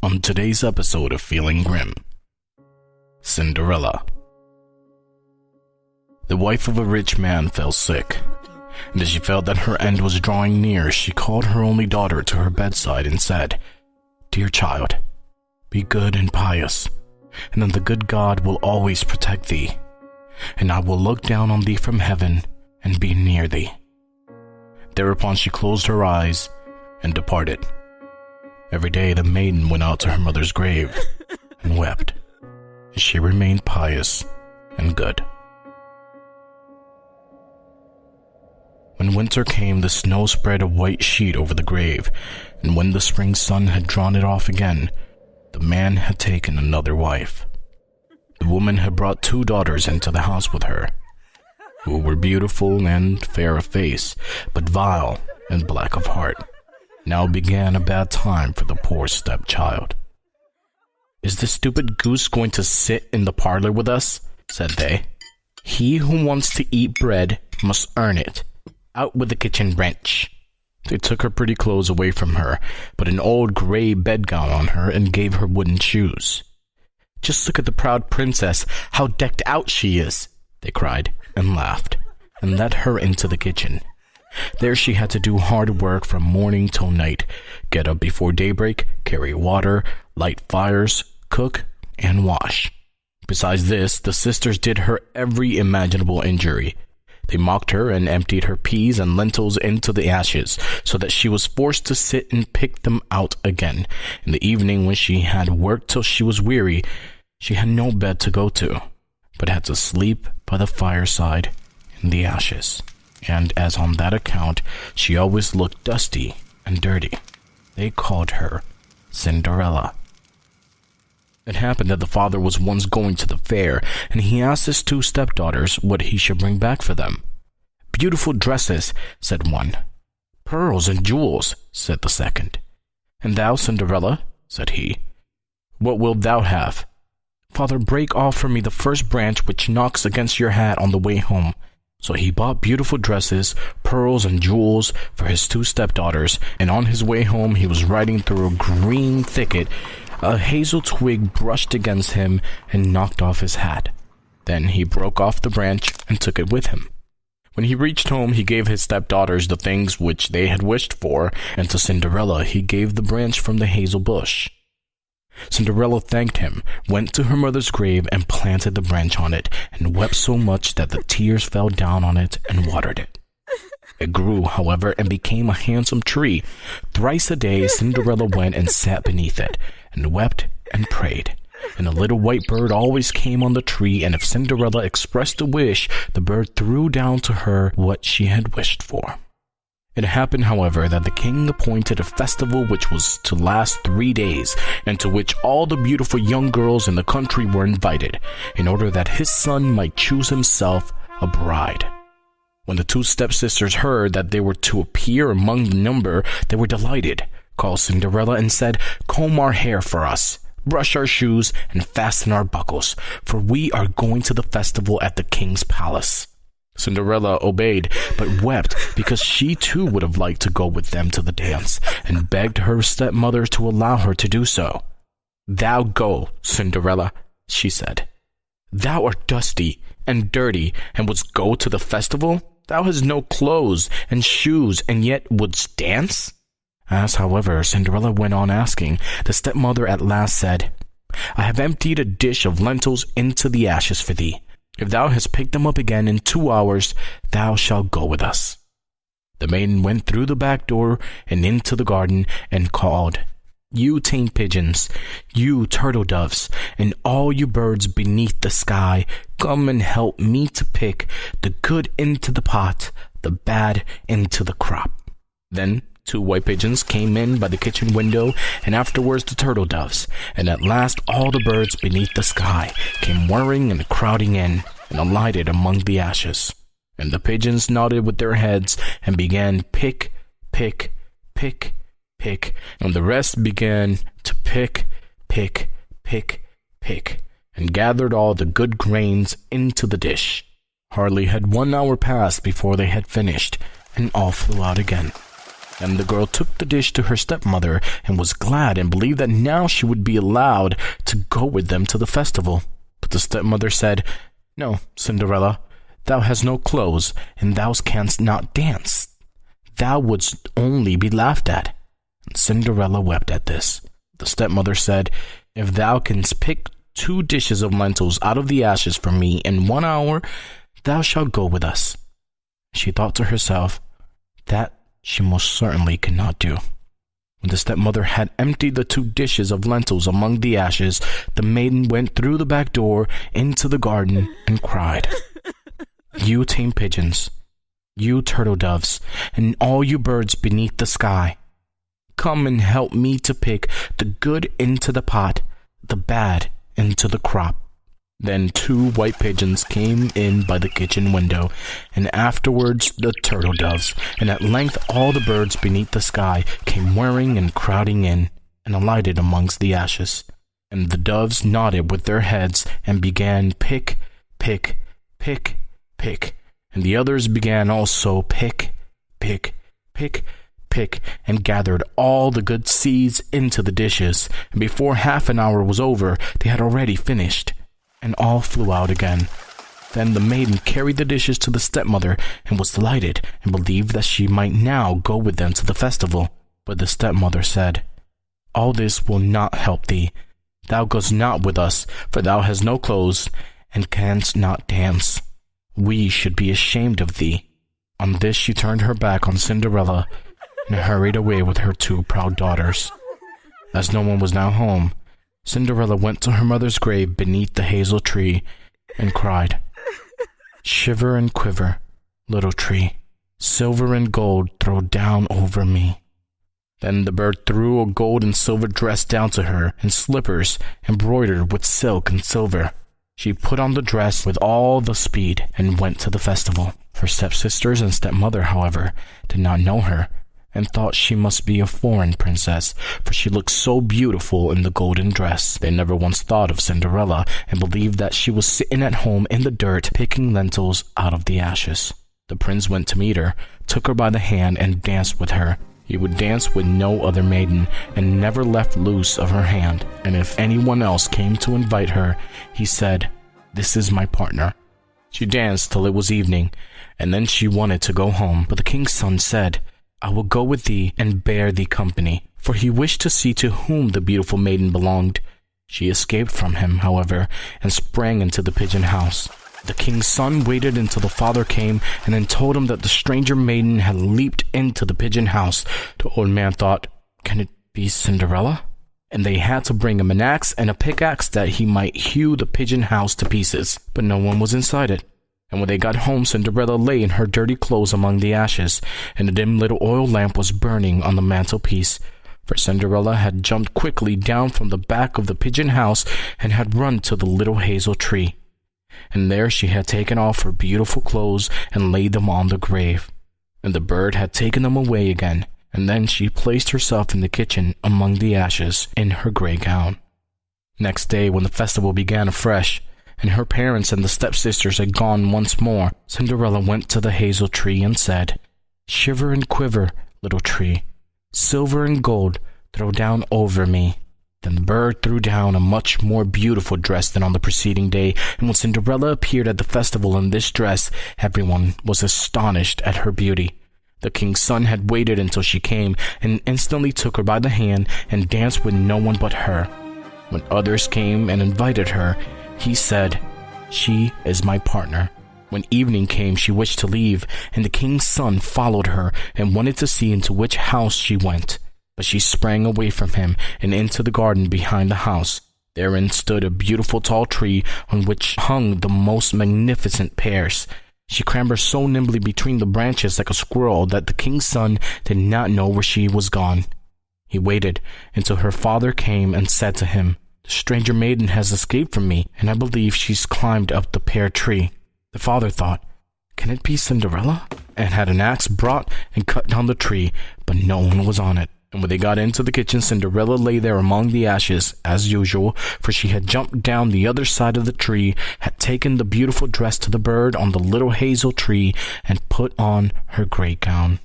On today's episode of Feeling Grim, Cinderella. The wife of a rich man fell sick, and as she felt that her end was drawing near, she called her only daughter to her bedside and said, "Dear child, be good and pious, and then the good God will always protect thee, and I will look down on thee from heaven and be near thee." Thereupon she closed her eyes and departed. Every day the maiden went out to her mother's grave and wept, as she remained pious and good. When winter came, the snow spread a white sheet over the grave, and when the spring sun had drawn it off again, the man had taken another wife. The woman had brought 2 daughters into the house with her, who were beautiful and fair of face, but vile and black of heart. Now began a bad time for the poor stepchild. "Is the stupid goose going to sit in the parlor with us?" said they. "He who wants to eat bread must earn it. Out with the kitchen wench." They took her pretty clothes away from her, put an old gray bedgown on her, and gave her wooden shoes. "Just look at the proud princess, how decked out she is," they cried, and laughed, and led her into the kitchen. There she had to do hard work from morning till night, get up before daybreak, carry water, light fires, cook, and wash. Besides this, the sisters did her every imaginable injury. They mocked her and emptied her peas and lentils into the ashes, so that she was forced to sit and pick them out again. In the evening, when she had worked till she was weary, she had no bed to go to, but had to sleep by the fireside in the ashes. And as on that account she always looked dusty and dirty, they called her Cinderella. It happened that the father was once going to the fair, and he asked his 2 stepdaughters what he should bring back for them. "Beautiful dresses," said one. "Pearls and jewels," said the second. "And thou, Cinderella," said he, "what wilt thou have?" "Father, break off for me the first branch which knocks against your hat on the way home." So he bought beautiful dresses, pearls, and jewels for his 2 stepdaughters, and on his way home he was riding through a green thicket. A hazel twig brushed against him and knocked off his hat. Then he broke off the branch and took it with him. When he reached home, he gave his stepdaughters the things which they had wished for, and to Cinderella he gave the branch from the hazel bush. Cinderella thanked him, went to her mother's grave, and planted the branch on it, and wept so much that the tears fell down on it and watered it. It grew, however, and became a handsome tree. Thrice a day Cinderella went and sat beneath it, and wept and prayed. And a little white bird always came on the tree, and if Cinderella expressed a wish, the bird threw down to her what she had wished for. It happened, however, that the king appointed a festival which was to last 3 days, and to which all the beautiful young girls in the country were invited, in order that his son might choose himself a bride. When the 2 stepsisters heard that they were to appear among the number, they were delighted, called Cinderella, and said, "Comb our hair for us, brush our shoes, and fasten our buckles, for we are going to the festival at the king's palace." Cinderella obeyed, but wept because she too would have liked to go with them to the dance, and begged her stepmother to allow her to do so. "Thou go, Cinderella," she said. "Thou art dusty and dirty, and wouldst go to the festival? Thou hast no clothes and shoes, and yet wouldst dance?" As, however, Cinderella went on asking, the stepmother at last said, "I have emptied a dish of lentils into the ashes for thee. If thou hast picked them up again in 2 hours, thou shalt go with us." The maiden went through the back door and into the garden, and called, "You tame pigeons, you turtle doves, and all you birds beneath the sky, come and help me to pick the good into the pot, the bad into the crop." Then 2 white pigeons came in by the kitchen window, and afterwards the turtle doves, and at last all the birds beneath the sky came whirring and crowding in, and alighted among the ashes. And the pigeons nodded with their heads, and began pick, pick, pick, pick, and the rest began to pick, pick, pick, pick, and gathered all the good grains into the dish. Hardly had 1 hour passed before they had finished, and all flew out again. And the girl took the dish to her stepmother and was glad and believed that now she would be allowed to go with them to the festival. But the stepmother said, "No, Cinderella, thou hast no clothes, and thou canst not dance. Thou wouldst only be laughed at." And Cinderella wept at this. The stepmother said, "If thou canst pick 2 dishes of lentils out of the ashes for me in 1 hour, thou shalt go with us." She thought to herself, that she most certainly could not do. When the stepmother had emptied the 2 dishes of lentils among the ashes, the maiden went through the back door into the garden and cried, "You tame pigeons, you turtle doves, and all you birds beneath the sky, come and help me to pick the good into the pot, the bad into the crop." Then 2 white pigeons came in by the kitchen window, and afterwards the turtle doves, and at length all the birds beneath the sky came whirring and crowding in, and alighted amongst the ashes. And the doves nodded with their heads, and began pick, pick, pick, pick, and the others began also pick, pick, pick, pick, and gathered all the good seeds into the dishes, and before half an hour was over, they had already finished, and all flew out again. Then the maiden carried the dishes to the stepmother, and was delighted, and believed that she might now go with them to the festival. But the stepmother said, "All this will not help thee. Thou goest not with us, for thou hast no clothes, and canst not dance. We should be ashamed of thee." On this she turned her back on Cinderella, and hurried away with her 2 proud daughters. As no one was now home, Cinderella went to her mother's grave beneath the hazel tree and cried, "Shiver and quiver, little tree, silver and gold throw down over me." Then the bird threw a gold and silver dress down to her, and slippers embroidered with silk and silver. She put on the dress with all the speed and went to the festival. Her stepsisters and stepmother, however, did not know her, and thought she must be a foreign princess, for she looked so beautiful in the golden dress. They never once thought of Cinderella, and believed that she was sitting at home in the dirt, picking lentils out of the ashes. The prince went to meet her, took her by the hand, and danced with her. He would dance with no other maiden, and never left loose of her hand. And if anyone else came to invite her, he said, "This is my partner." She danced till it was evening, and then she wanted to go home. But the king's son said, "I will go with thee and bear thee company," for he wished to see to whom the beautiful maiden belonged. She escaped from him, however, and sprang into the pigeon house. The king's son waited until the father came, and then told him that the stranger maiden had leaped into the pigeon house. The old man thought, "Can it be Cinderella?" And they had to bring him an axe and a pickaxe that he might hew the pigeon house to pieces. But no one was inside it. And when they got home, Cinderella lay in her dirty clothes among the ashes, and a dim little oil lamp was burning on the mantelpiece. For Cinderella had jumped quickly down from the back of the pigeon house and had run to the little hazel tree. And there she had taken off her beautiful clothes and laid them on the grave. And the bird had taken them away again, and then she placed herself in the kitchen among the ashes in her grey gown. Next day, when the festival began afresh, and her parents and the stepsisters had gone once more, Cinderella went to the hazel tree and said, "Shiver and quiver, little tree, silver and gold throw down over me." Then the bird threw down a much more beautiful dress than on the preceding day, and when Cinderella appeared at the festival in this dress, everyone was astonished at her beauty. The king's son had waited until she came, and instantly took her by the hand and danced with no one but her. When others came and invited her, he said, "She is my partner." When evening came, she wished to leave, and the king's son followed her and wanted to see into which house she went. But she sprang away from him and into the garden behind the house. Therein stood a beautiful tall tree on which hung the most magnificent pears. She clambered so nimbly between the branches like a squirrel that the king's son did not know where she was gone. He waited until her father came and said to him, "The stranger maiden has escaped from me, and I believe she's climbed up the pear tree." The father thought, "Can it be Cinderella?" and had an axe brought and cut down the tree, but no one was on it. And when they got into the kitchen, Cinderella lay there among the ashes, as usual, for she had jumped down the other side of the tree, had taken the beautiful dress to the bird on the little hazel tree, and put on her grey gown.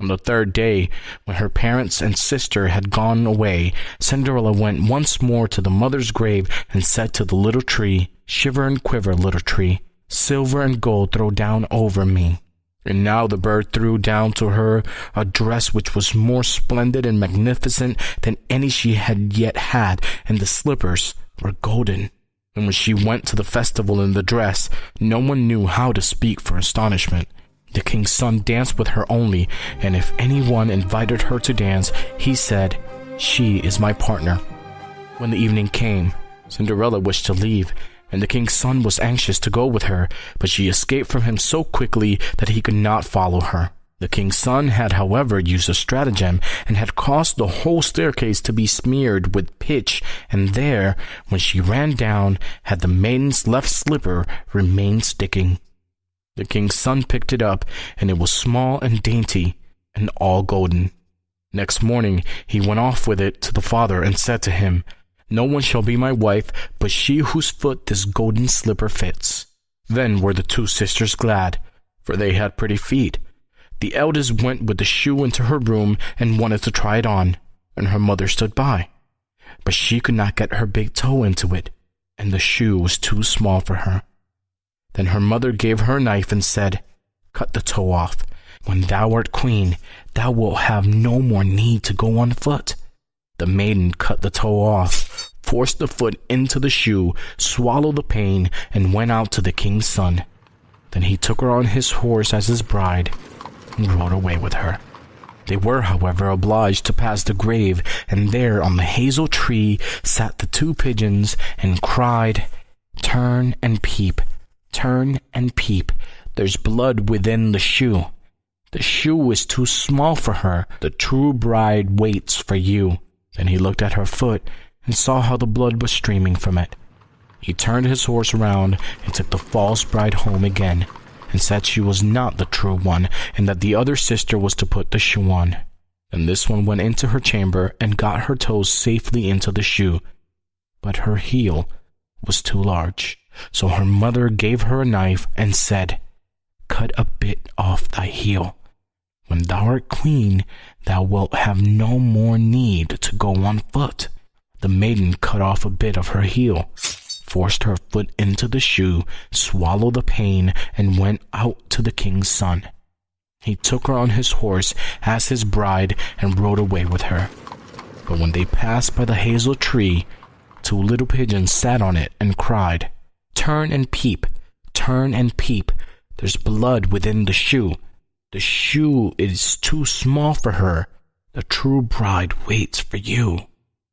On the third day, when her parents and sister had gone away, Cinderella went once more to the mother's grave and said to the little tree, "Shiver and quiver, little tree, silver and gold throw down over me." And now the bird threw down to her a dress which was more splendid and magnificent than any she had yet had, and the slippers were golden. And when she went to the festival in the dress, no one knew how to speak for astonishment. The king's son danced with her only, and if anyone invited her to dance, he said, "She is my partner." When the evening came, Cinderella wished to leave, and the king's son was anxious to go with her, but she escaped from him so quickly that he could not follow her. The king's son had, however, used a stratagem and had caused the whole staircase to be smeared with pitch, and there, when she ran down, had the maiden's left slipper remained sticking. The king's son picked it up, and it was small and dainty, and all golden. Next morning he went off with it to the father and said to him, "No one shall be my wife but she whose foot this golden slipper fits." Then were the two sisters glad, for they had pretty feet. The eldest went with the shoe into her room and wanted to try it on, and her mother stood by. But she could not get her big toe into it, and the shoe was too small for her. Then her mother gave her a knife and said, "Cut the toe off. When thou art queen, thou wilt have no more need to go on foot." The maiden cut the toe off, forced the foot into the shoe, swallowed the pain, and went out to the king's son. Then he took her on his horse as his bride and rode away with her. They were, however, obliged to pass the grave, and there on the hazel tree sat the two pigeons and cried, "Turn and peep. Turn and peep, there's blood within the shoe. The shoe is too small for her, the true bride waits for you." Then he looked at her foot and saw how the blood was streaming from it. He turned his horse around and took the false bride home again, and said she was not the true one, and that the other sister was to put the shoe on. And this one went into her chamber and got her toes safely into the shoe, but her heel was too large. So her mother gave her a knife and said, "Cut a bit off thy heel. When thou art queen, thou wilt have no more need to go on foot." The maiden cut off a bit of her heel, forced her foot into the shoe, swallowed the pain, and went out to the king's son. He took her on his horse as his bride and rode away with her. But when they passed by the hazel tree, two little pigeons sat on it and cried, "Turn and peep, turn and peep, there's blood within the shoe. The shoe is too small for her, the true bride waits for you."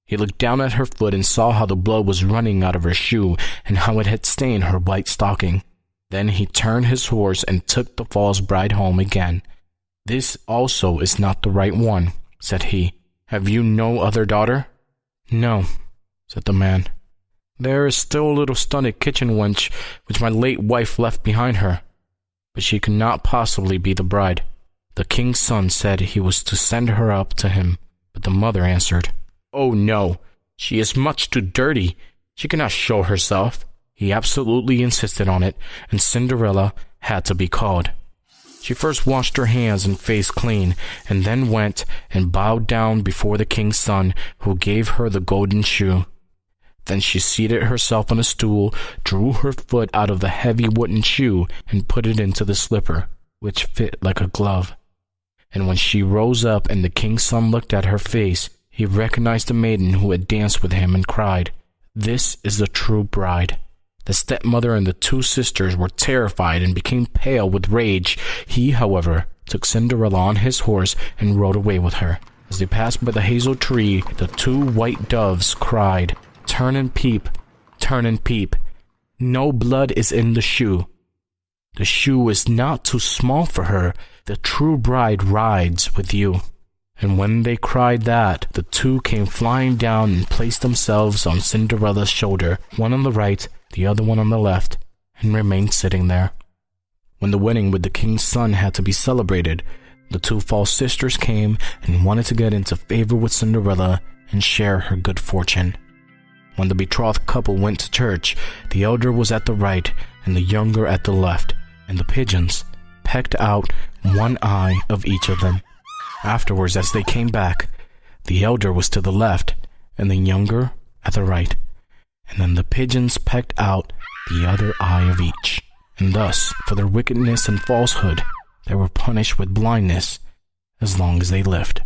He looked down at her foot and saw how the blood was running out of her shoe and how it had stained her white stocking. Then he turned his horse and took the false bride home again. "This also is not the right one," said he. "Have you no other daughter?" "No," said the man. "There is still a little stunted kitchen wench which my late wife left behind her, but she could not possibly be the bride." The king's son said he was to send her up to him, but the mother answered, "Oh no, she is much too dirty. She cannot show herself." He absolutely insisted on it, and Cinderella had to be called. She first washed her hands and face clean, and then went and bowed down before the king's son, who gave her the golden shoe. Then she seated herself on a stool, drew her foot out of the heavy wooden shoe, and put it into the slipper, which fit like a glove. And when she rose up and the king's son looked at her face, he recognized the maiden who had danced with him and cried, "This is the true bride." The stepmother and the two sisters were terrified and became pale with rage. He, however, took Cinderella on his horse and rode away with her. As they passed by the hazel tree, the two white doves cried, "Turn and peep, turn and peep. No blood is in the shoe. The shoe is not too small for her. The true bride rides with you." And when they cried that, the two came flying down and placed themselves on Cinderella's shoulder, one on the right, the other one on the left, and remained sitting there. When the wedding with the king's son had to be celebrated, the two false sisters came and wanted to get into favor with Cinderella and share her good fortune. When the betrothed couple went to church, the elder was at the right and the younger at the left, and the pigeons pecked out one eye of each of them. Afterwards, as they came back, the elder was to the left, and the younger at the right. And then the pigeons pecked out the other eye of each. And thus, for their wickedness and falsehood, they were punished with blindness as long as they lived.